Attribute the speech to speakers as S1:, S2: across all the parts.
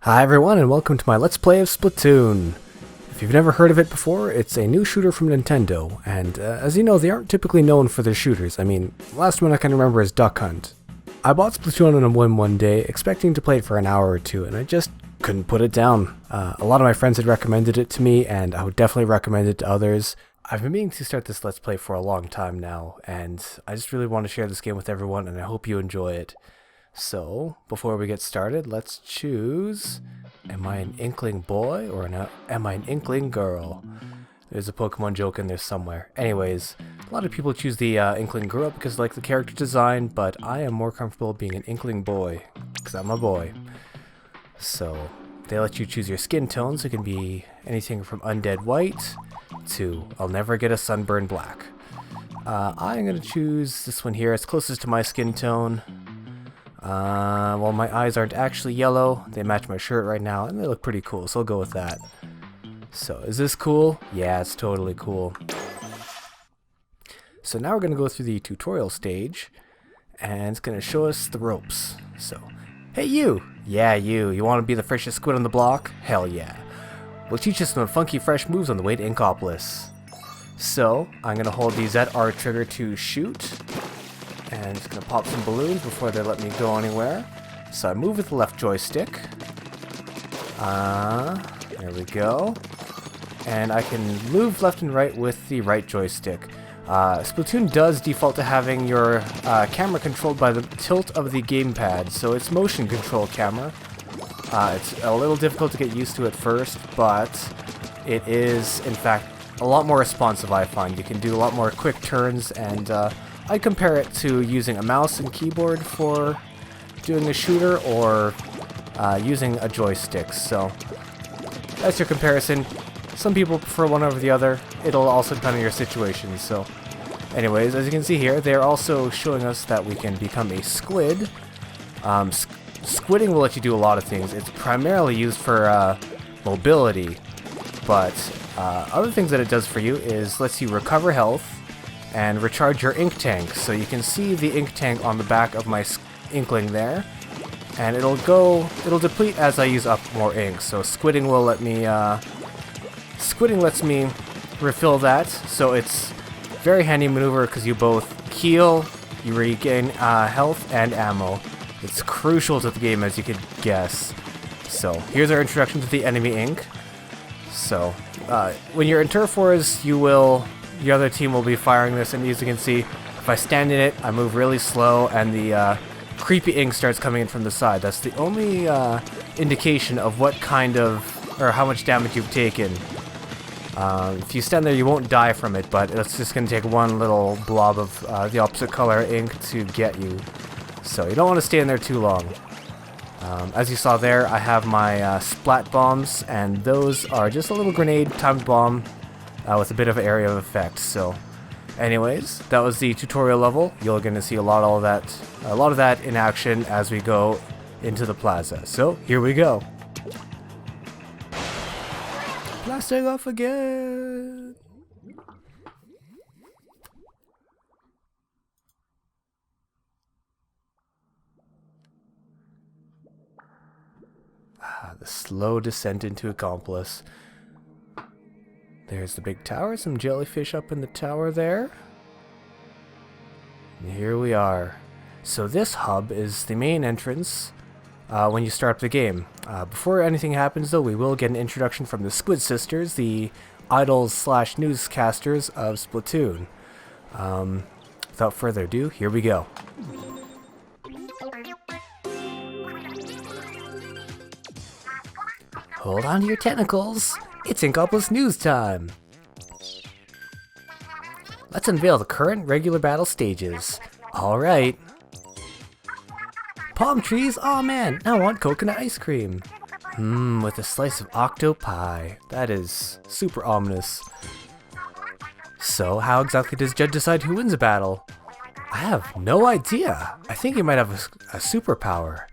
S1: Hi everyone and welcome to my Let's Play of Splatoon. If you've never heard of it before, it's a new shooter from Nintendo, and as you know, they aren't typically known for their shooters. I mean, the last one I can remember is Duck Hunt. I bought Splatoon on a whim one day, expecting to play it for an hour or two, and I just couldn't put it down. A lot of my friends had recommended it to me, and I would definitely recommend it to others. I've been meaning to start this Let's Play for a long time now, and I just really want to share this game with everyone, and I hope you enjoy it. So, before we get started, let's choose, am I an Inkling boy or am I an Inkling girl? There's a Pokemon joke in there somewhere. Anyways, a lot of people choose the Inkling girl because they like the character design, but I am more comfortable being an Inkling boy, because I'm a boy. So, they let you choose your skin tone, so it can be anything from undead white to I'll never get a sunburned black. I'm going to choose this one here, it's closest to my skin tone. Well, my eyes aren't actually yellow, they match my shirt right now, and they look pretty cool, so I'll go with that. So, is this cool? Yeah, it's totally cool. So now we're going to go through the tutorial stage, and it's going to show us the ropes. So, hey you! Yeah, you want to be the freshest squid on the block? Hell yeah. We'll teach you some funky fresh moves on the way to Inkopolis. So, I'm going to hold the ZR trigger to shoot. And just gonna pop some balloons before they let me go anywhere. So I move with the left joystick. There we go. And I can move left and right with the right joystick. Splatoon does default to having your camera controlled by the tilt of the gamepad, so it's motion control camera. It's a little difficult to get used to at first, but it is, in fact, a lot more responsive, I find. You can do a lot more quick turns, and I compare it to using a mouse and keyboard for doing a shooter or using a joystick. So that's your comparison. Some people prefer one over the other. It'll also depend on your situation. So anyways, as you can see here, they're also showing us that we can become a squid. Squidding will let you do a lot of things. It's primarily used for mobility, but other things that it does for you is lets you recover health and recharge your ink tank. So you can see the ink tank on the back of my Inkling there, and it'll deplete as I use up more ink. So squidding will let me squidding lets me refill that, so it's very handy maneuver because you both heal, you regain health and ammo. It's crucial to the game, as you could guess. So here's our introduction to the enemy ink. So when you're in turf wars, the other team will be firing this, and as you can see, if I stand in it, I move really slow, and the creepy ink starts coming in from the side. That's the only indication of what kind of, or how much damage you've taken. If you stand there, you won't die from it, but it's just going to take one little blob of the opposite color ink to get you. So you don't want to stay in there too long. As you saw there, I have my splat bombs, and those are just a little grenade timed bomb with a bit of area of effect. So anyways, that was the tutorial level. You're going to see a lot of that in action as we go into the plaza. So here we go. Blasting off again. The slow descent into Inkopolis. There's the big tower, some jellyfish up in the tower there. And here we are. So this hub is the main entrance when you start up the game. Before anything happens though, we will get an introduction from the Squid Sisters, the idols / newscasters of Splatoon. Without further ado, here we go. Hold on to your tentacles. It's Inkopolis news time! Let's unveil the current regular battle stages. Alright. Palm trees? Aw man, I want coconut ice cream. With a slice of octo pie. That is super ominous. So, how exactly does Judge decide who wins a battle? I have no idea. I think he might have a superpower.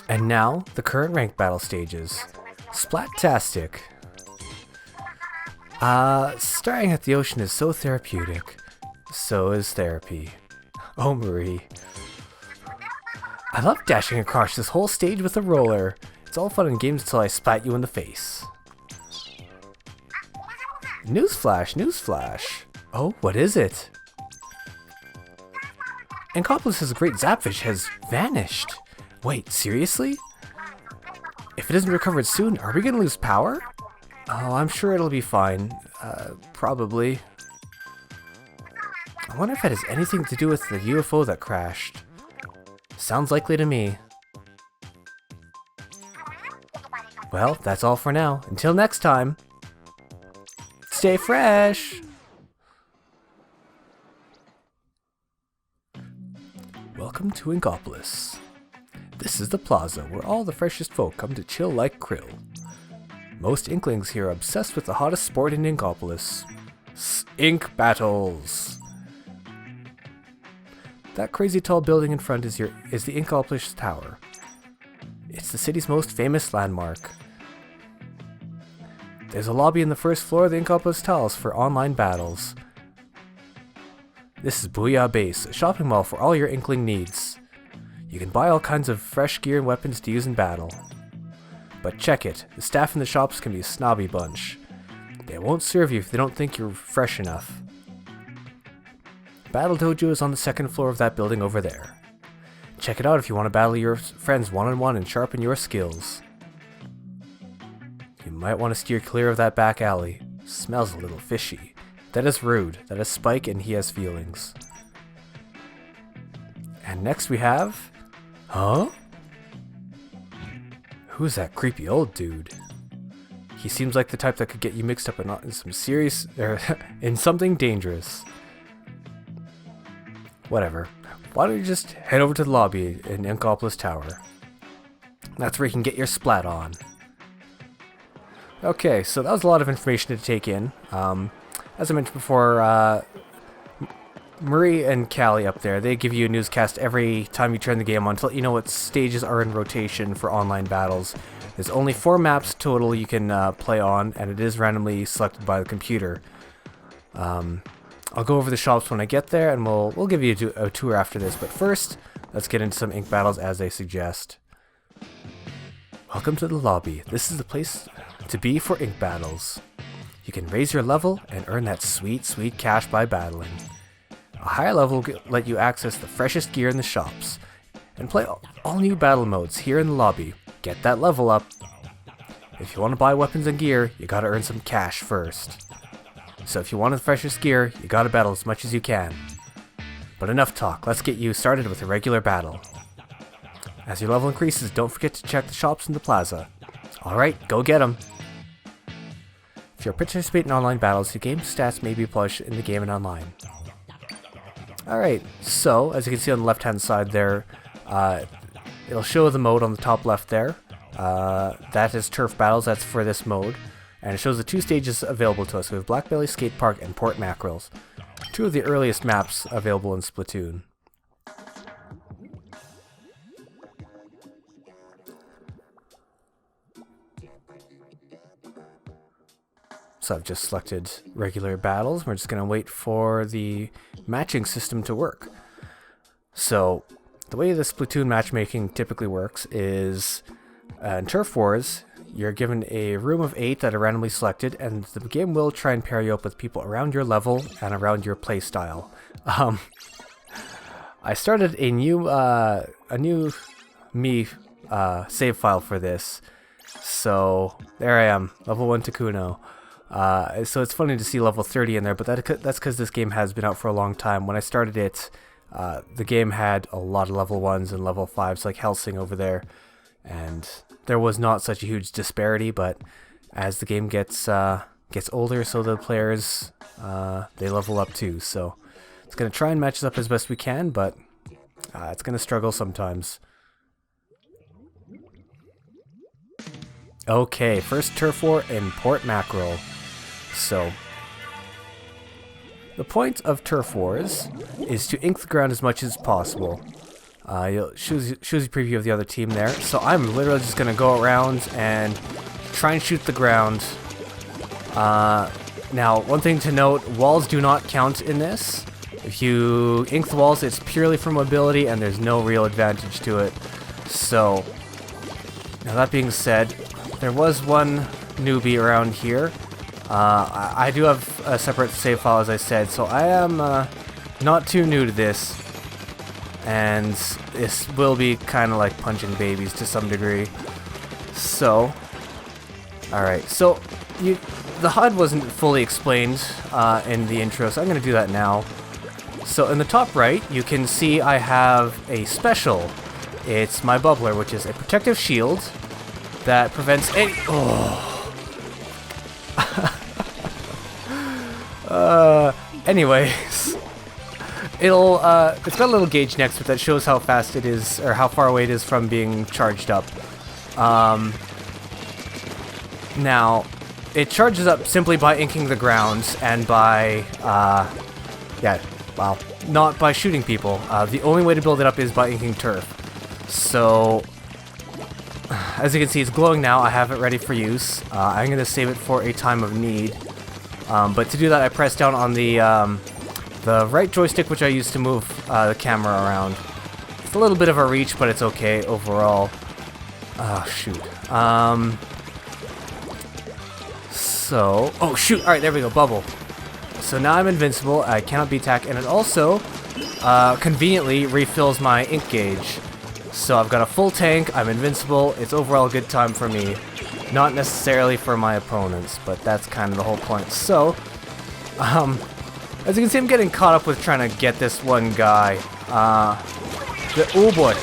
S1: And now, the current ranked battle stages. Splattastic. Staring at the ocean is so therapeutic. So is therapy. Oh, Marie. I love dashing across this whole stage with a roller. It's all fun and games until I splat you in the face. Newsflash, newsflash. Oh, what is it? Inkopolis' great Zapfish has vanished. Wait, seriously? If it isn't recovered soon, are we gonna lose power? Oh, I'm sure it'll be fine. Probably. I wonder if it has anything to do with the UFO that crashed. Sounds likely to me. Well, that's all for now. Until next time. Stay fresh! Welcome to Inkopolis. This is the Plaza, where all the freshest folk come to chill like krill. Most Inklings here are obsessed with the hottest sport in Inkopolis. Ink battles! That crazy tall building in front is the Inkopolis Tower. It's the city's most famous landmark. There's a lobby in the first floor of the Inkopolis Towers for online battles. This is Booyah Base, a shopping mall for all your Inkling needs. You can buy all kinds of fresh gear and weapons to use in battle. But check it, the staff in the shops can be a snobby bunch. They won't serve you if they don't think you're fresh enough. Battle Dojo is on the second floor of that building over there. Check it out if you want to battle your friends one-on-one and sharpen your skills. You might want to steer clear of that back alley. Smells a little fishy. That is rude. That is Spike and he has feelings. And next we have... Huh? Who's that creepy old dude? He seems like the type that could get you mixed up in some serious... in something dangerous. Whatever. Why don't you just head over to the lobby in Inkopolis Tower? That's where you can get your splat on. Okay, so that was a lot of information to take in. As I mentioned before, Marie and Callie up there, they give you a newscast every time you turn the game on to let you know what stages are in rotation for online battles. There's only 4 maps total you can play on, and it is randomly selected by the computer. I'll go over the shops when I get there, and we'll give you a tour after this. But first, let's get into some ink battles as they suggest. Welcome to the lobby. This is the place to be for ink battles. You can raise your level and earn that sweet, sweet cash by battling. A higher level will let you access the freshest gear in the shops and play all new battle modes here in the lobby. Get that level up. If you want to buy weapons and gear, you gotta earn some cash first. So if you want the freshest gear, you gotta battle as much as you can. But enough talk, let's get you started with a regular battle. As your level increases, don't forget to check the shops in the plaza. Alright, go get them! If you participate in online battles, your game stats may be published in the game and online. Alright, so as you can see on the left hand side there, it'll show the mode on the top left there. That is Turf Battles, that's for this mode. And it shows the 2 stages available to us. We have Black-Bellied Skatepark and Port Mackerels. 2 of the earliest maps available in Splatoon. So I've just selected regular battles. We're just going to wait for the matching system to work. So the way the Splatoon matchmaking typically works is in Turf Wars, you're given a room of 8 that are randomly selected, and the game will try and pair you up with people around your level and around your playstyle. I started a new save file for this, so there I am, level 1 Takuno. So it's funny to see level 30 in there, but that's because this game has been out for a long time. When I started it, the game had a lot of level 1s and level 5s, like Helsing over there, and there was not such a huge disparity, but as the game gets older, so the players, they level up too. So it's going to try and match us up as best we can, but it's going to struggle sometimes. Okay, first Turf War in Port Mackerel. So, the point of Turf Wars is to ink the ground as much as possible. Shows you a preview of the other team there. So I'm literally just going to go around and try and shoot the ground. Now, one thing to note, walls do not count in this. If you ink the walls, it's purely for mobility, and there's no real advantage to it. So, now that being said, there was one newbie around here. I do have a separate save file, as I said, so I am not too new to this. And this will be kind of like punching babies to some degree. So, alright, so the HUD wasn't fully explained in the intro, so I'm going to do that now. So in the top right, you can see I have a special. It's my bubbler, which is a protective shield that prevents any... anyways, it's got a little gauge next to it that shows how fast it is, or how far away it is from being charged up. Now, it charges up simply by inking the ground and by, not by shooting people. The only way to build it up is by inking turf. So, as you can see, it's glowing now. I have it ready for use. I'm going to save it for a time of need. But to do that, I press down on the right joystick, which I use to move the camera around. It's a little bit of a reach, but it's okay overall. Oh, shoot. Oh, shoot. Alright, there we go. Bubble. So now I'm invincible. I cannot be attacked. And it also conveniently refills my ink gauge. So I've got a full tank. I'm invincible. It's overall a good time for me. Not necessarily for my opponents, but that's kind of the whole point. So, as you can see, I'm getting caught up with trying to get this one guy. Oh boy.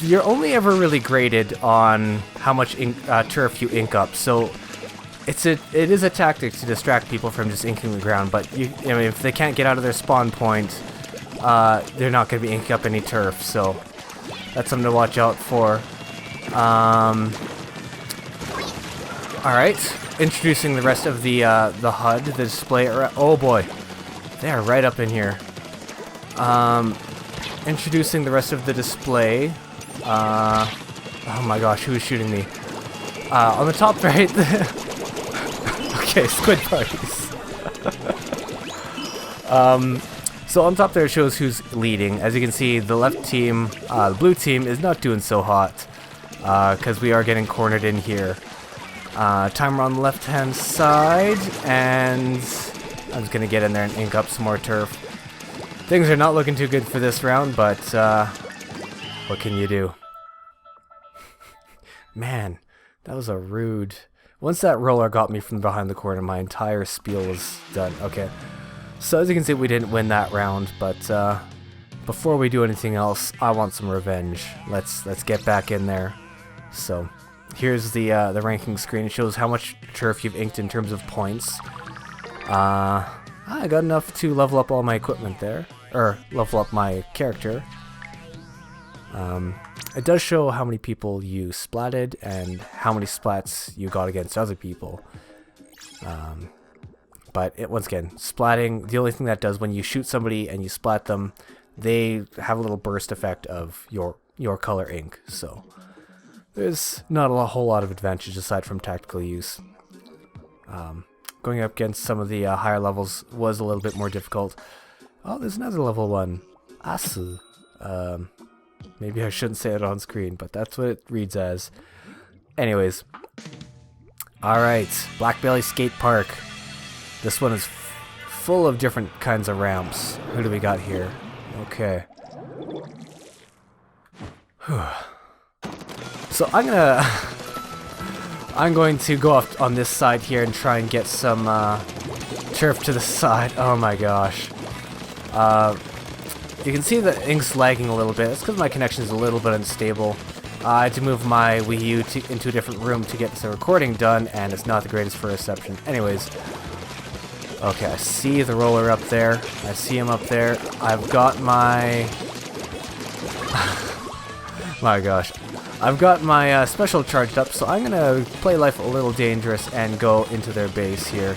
S1: You're only ever really graded on how much turf you ink up, so it is a tactic to distract people from just inking the ground. But if they can't get out of their spawn point, they're not going to be inking up any turf. So that's something to watch out for. Alright, introducing the rest of the HUD, the display. Oh boy, they are right up in here. Introducing the rest of the display. Oh my gosh, who is shooting me? On the top right. Okay, squid parties. So on top there it shows who's leading. As you can see, the left team, the blue team, is not doing so hot. Because we are getting cornered in here. Timer on the left-hand side, and I'm just going to get in there and ink up some more turf. Things are not looking too good for this round, but what can you do? Man, that was a rude... Once that roller got me from behind the corner, my entire spiel was done. Okay, so as you can see, we didn't win that round, but before we do anything else, I want some revenge. Let's get back in there. So, here's the ranking screen. It shows how much turf you've inked in terms of points. I got enough to level up all my equipment there, or level up my character. It does show how many people you splatted and how many splats you got against other people. But once again, splatting, the only thing that does when you shoot somebody and you splat them, they have a little burst effect of your color ink. So there's not a whole lot of advantage aside from tactical use. Going up against some of the higher levels was a little bit more difficult. Oh, there's another level 1. Asu. Maybe I shouldn't say it on screen, but that's what it reads as. Anyways. Alright, Black-Bellied Skatepark. This one is full of different kinds of ramps. Who do we got here? Okay. Whew. So I'm going to go off on this side here and try and get some turf to the side. Oh my gosh. You can see the ink's lagging a little bit. That's because my connection is a little bit unstable. I had to move my Wii U into a different room to get the recording done, and it's not the greatest for reception. Anyways. Okay, I see the roller up there. I see him up there. I've got my... my gosh. I've got my special charged up, so I'm going to play life a little dangerous and go into their base here.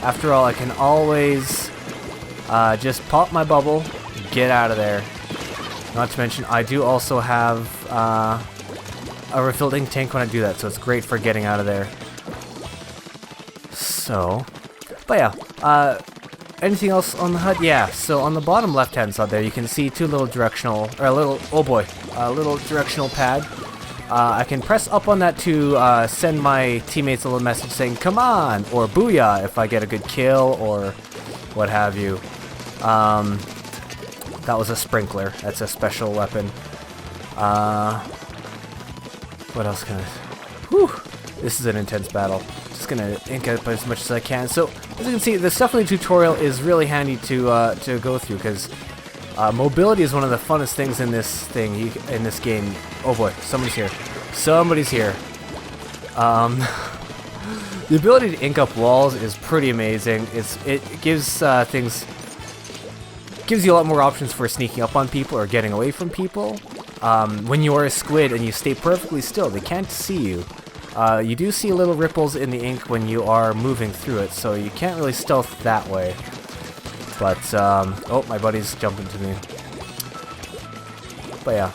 S1: After all, I can always just pop my bubble, get out of there. Not to mention, I do also have a refilled ink tank when I do that, so it's great for getting out of there. So, but yeah, anything else on the HUD? Yeah, so on the bottom left-hand side there, you can see two little directional, or a little directional pad. I can press up on that to send my teammates a little message saying, come on, or booyah if I get a good kill, or what have you. That was a sprinkler. That's a special weapon. What else can I... Whew! This is an intense battle. Just gonna ink up as much as I can. So, as you can see, the stuff in the tutorial is really handy to go through, because mobility is one of the funnest things in this in this game. Oh boy, somebody's here. Somebody's here. The ability to ink up walls is pretty amazing. It gives gives you a lot more options for sneaking up on people or getting away from people. When you are a squid and you stay perfectly still, they can't see you. You do see little ripples in the ink when you are moving through it, so you can't really stealth that way. But, oh, my buddy's jumping to me. But yeah.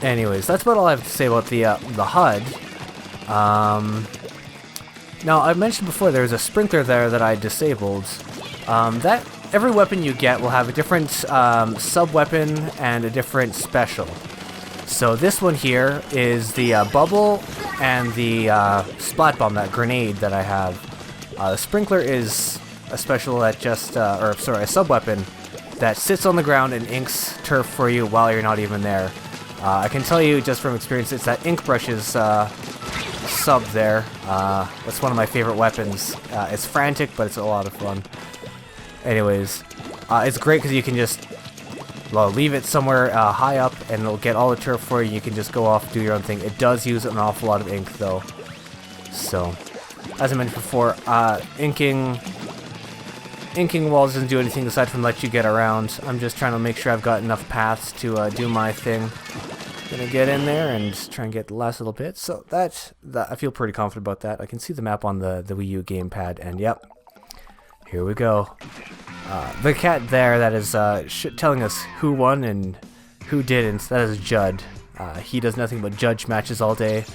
S1: Anyways, that's about all I have to say about the HUD. Now, I mentioned before there's a sprinkler there that I disabled. Every weapon you get will have a different sub-weapon and a different special. So this one here is the bubble and the splat bomb, that grenade that I have. The sprinkler is a special that just, a sub-weapon that sits on the ground and inks turf for you while you're not even there. I can tell you just from experience, it's that ink brushes sub there. That's one of my favorite weapons. It's frantic, but it's a lot of fun. Anyways, it's great because you can just, well, leave it somewhere high up and it'll get all the turf for you. You can just go off, do your own thing. It does use an awful lot of ink though. So, as I mentioned before, inking walls doesn't do anything aside from let you get around. I'm just trying to make sure I've got enough paths to do my thing. Gonna get in there and try and get the last little bit. So that I feel pretty confident about that. I can see the map on the Wii U gamepad, and yep, here we go. The cat there that is telling us who won and who didn't, that is Judd. He does nothing but judge matches all day.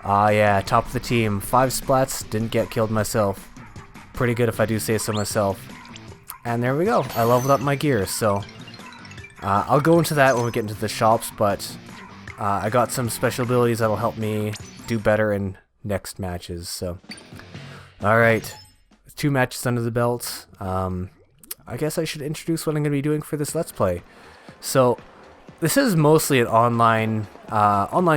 S1: Yeah, top of the team. 5 splats, didn't get killed myself. Pretty good if I do say so myself. And there we go. I leveled up my gear, so I'll go into that when we get into the shops, but I got some special abilities that'll help me do better in next matches, so. Alright. 2 matches under the belt. I guess I should introduce what I'm going to be doing for this Let's Play. So, this is mostly an online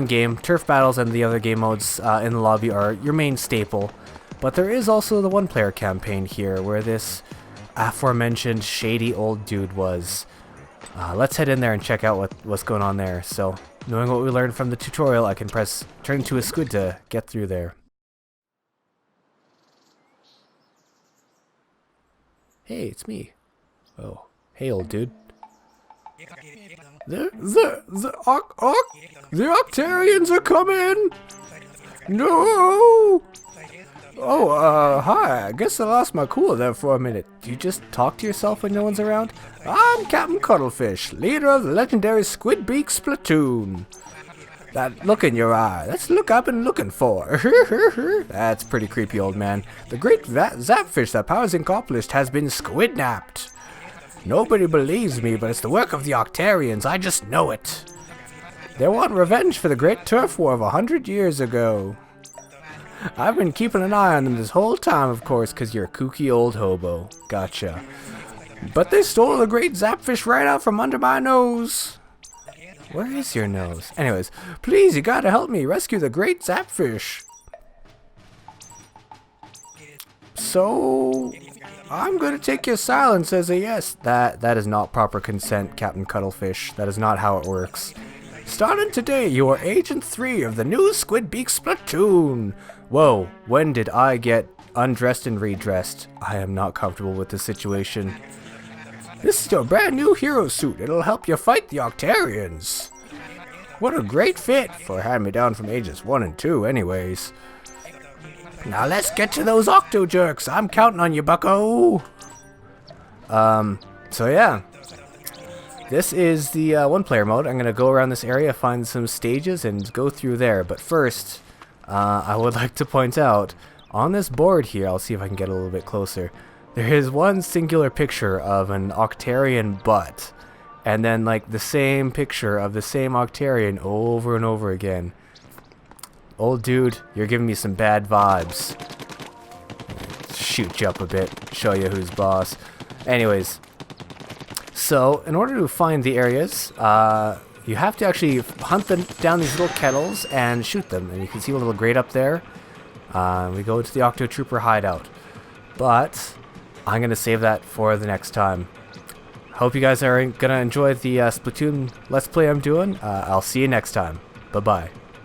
S1: game. Turf battles and the other game modes in the lobby are your main staple. But there is also the one-player campaign here, where this aforementioned shady old dude was. Let's head in there and check out what's going on there. So, knowing what we learned from the tutorial, I can press turn into a squid to get through there. Hey, it's me. Oh, hey, old dude. The Octarians are coming! No! Oh, hi. I guess I lost my cool there for a minute. Do you just talk to yourself when no one's around? I'm Captain Cuttlefish, leader of the legendary Squidbeak Splatoon. That look in your eye, that's the look I've been looking for. That's pretty creepy, old man. The great zapfish that powers Incopolis has been squidnapped. Nobody believes me, but it's the work of the Octarians. I just know it. They want revenge for the great turf war of 100 years ago. I've been keeping an eye on them this whole time, of course, because you're a kooky old hobo. Gotcha. But they stole the great zapfish right out from under my nose. Where is your nose? Anyways, please, you gotta help me rescue the great zapfish. So, I'm gonna take your silence as a yes. That is not proper consent, Captain Cuttlefish. That is not how it works. Starting today, you are Agent 3 of the new Squidbeak Splatoon. Whoa, when did I get undressed and redressed? I am not comfortable with this situation. This is your brand new hero suit. It'll help you fight the Octarians. What a great fit for hand-me-down from ages 1 and 2 anyways. Now let's get to those Octo Jerks. I'm counting on you, bucko. So yeah. This is the one-player mode. I'm going to go around this area, find some stages, and go through there. But first, I would like to point out, on this board here, I'll see if I can get a little bit closer, There is one singular picture of an Octarian butt, and then like the same picture of the same Octarian over and over again. Old dude, you're giving me some bad vibes. Shoot you up a bit, show you who's boss. Anyways, so in order to find the areas, you have to actually hunt them down these little kettles and shoot them. And you can see a little grate up there. We go to the Octo Trooper hideout. But I'm going to save that for the next time. Hope you guys are going to enjoy the Splatoon Let's Play I'm doing. I'll see you next time. Bye-bye.